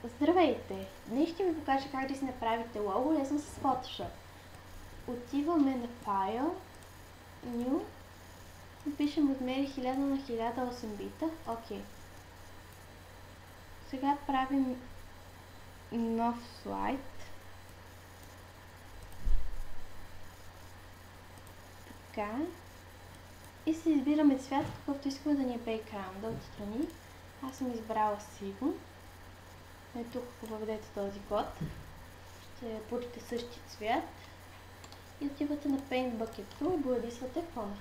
Здравейте! Днес ще ви покажа как да си направите лого лесно с Photoshop. Отиваме на File, New и пишем размери 1000 на 1008 бита. Окей. Сега правим нов слайд. Така. И си избираме цвят, какъвто искаме да ни е бейкграунда отстрани. Аз съм избрала сиво. Ето, ако въведете този код, ще получите същия цвят. И отивате на Paint Bucket Tool и боядисвате фона.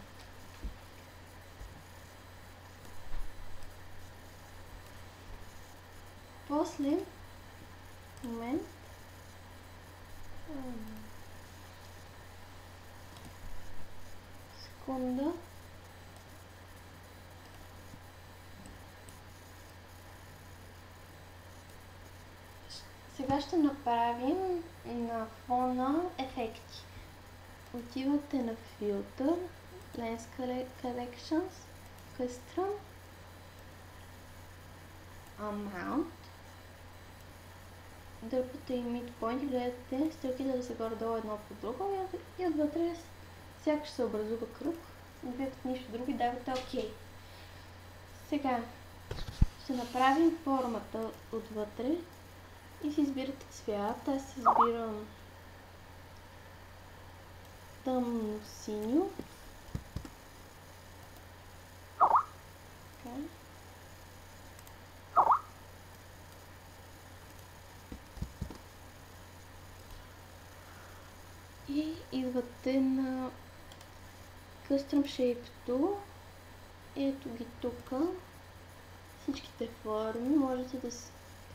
После, момент, секунда, сега ще направим на фона ефекти. Отивате на филтър, Lens Collections, Custom, Amount, дърпате и midpoint и гледате стрелките да са горе-долу едно по друго и отвътре сякаш се образува кръг. Не гледате нищо друго и давате OK. Сега ще направим формата отвътре и си избирате цвят. Аз си избирам тъмно синьо. Така. И идвате на Custom Shape Tool. Ето ги тук. Всичките форми можете да...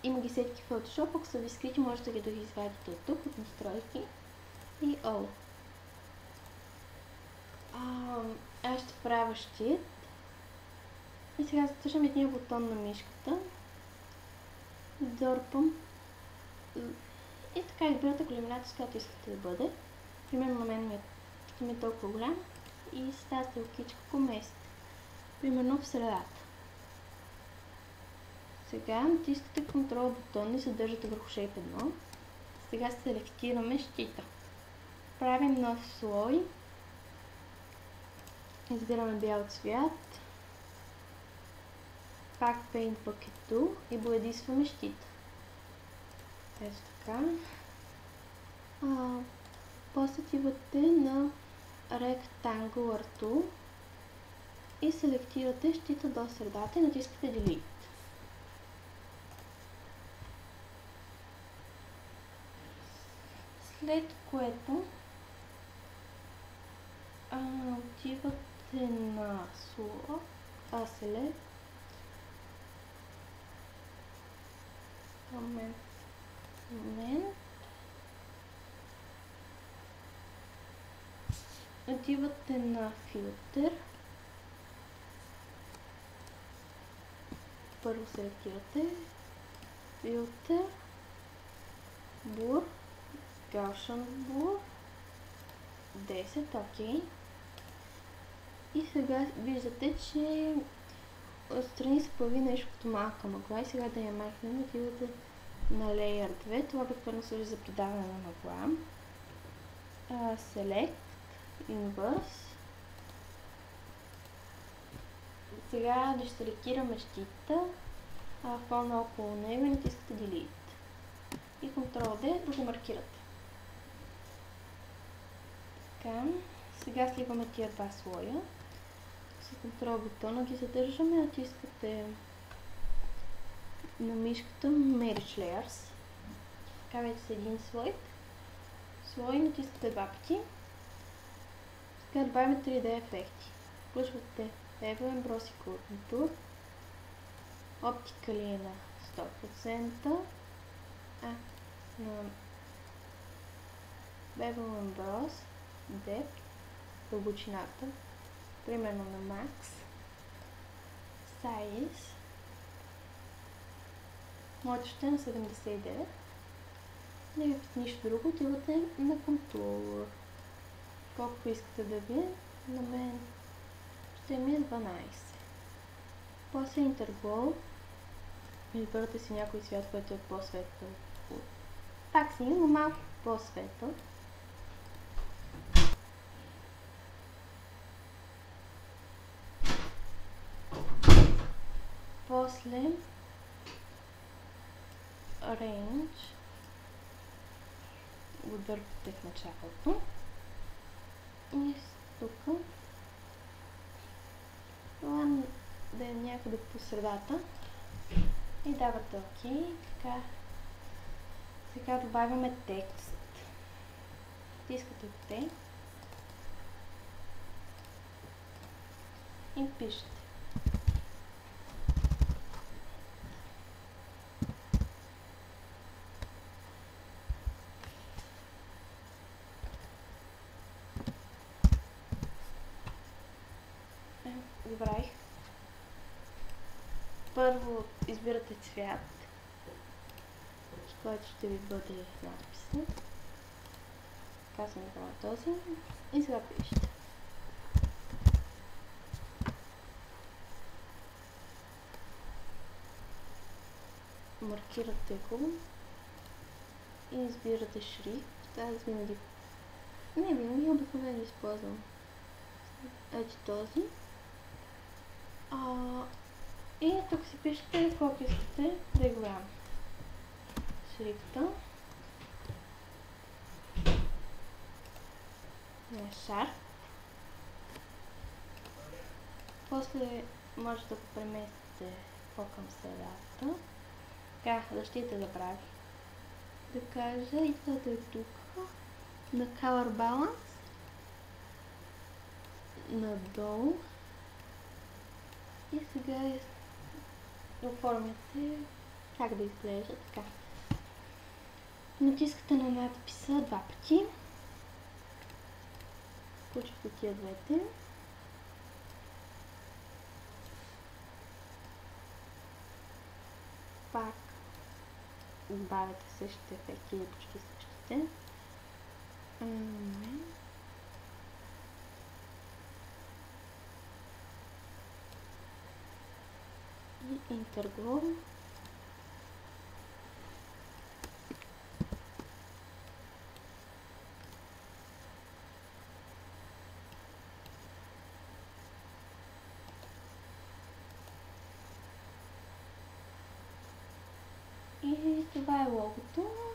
Има ги всеки в Photoshop, ако са ви скрити, можете да ги извадите от тук, от настройки. И All. Аз ще правя щит. И сега затъждам един бутон на мишката. Дърпам. И така избирате големината, с която искате да бъде. Примерно на мен ми е толкова голям. И с тази стрелкичка по месец. Примерно в средата. Сега натискате Ctrl бутон и се държате върху Shape 1. Сега селектираме щита. Правим нов слой. Избираме бял цвят. Пак Paint Bucket Tool и боядисваме щита. Ето така. После отивате на Rectangular Tool и селектирате щита до средата и натискате Delete. След което отивате на Select. Момент. Отивате на филтър. Първо селектирате филтър, Blur, Gaussian Blur, 10, OK. И сега виждате, че отстрани се появи нещо като малка мъгла и сега да я махнем, отивате на Layer 2. Това обикновено служи за придаване на мъгла. Select, Inverse. Сега деселектираме щита, фона около него и натискате Delete. И Ctrl-D да го маркирате. Така, сега сливаме тия два слоя. С Ctrl бутона ги задържаме, натискате на мишката Merge Layers. Така вече са един слой, натискате два пъти. Сега добавяме 3D ефекти. Включвате Bevel Emboss и Contour. Оптикали е на 100%. На Bevel Emboss, Depth, дълбочината, примерно на Max. Size. Моето ще е на 79. Не като нищо друго, отивате на Contour. Колко искате да ви е, на мен ще ми е 12. После Interval, Изберете си някой цвят, който е по-светъл. Пак си, но малко по-светъл. После Range го дърпате в началото и тук това да е някъде по средата и давате OK. Така. Сега добавяме текст. Тискате T и пишете. Забравих. Първо избирате цвят, с който ще ви бъде надписан. Така съм направила този. И сега пишете. Маркирате го и избирате шрифт. Аз винаги обикновено използвам ето този. И тук си пишете колко искате да е голям шрифта. Sharp. После може да го преместите по-към средата. Така, защита забравих да кажа и това да е тук. На Color Balance. Надолу. И сега оформяте как да изглежда така. Натискате на надписа 2 пъти. Включвате тия двете. Пак добавяте същите ефекти или почти същите. И Interglow. И това е логото.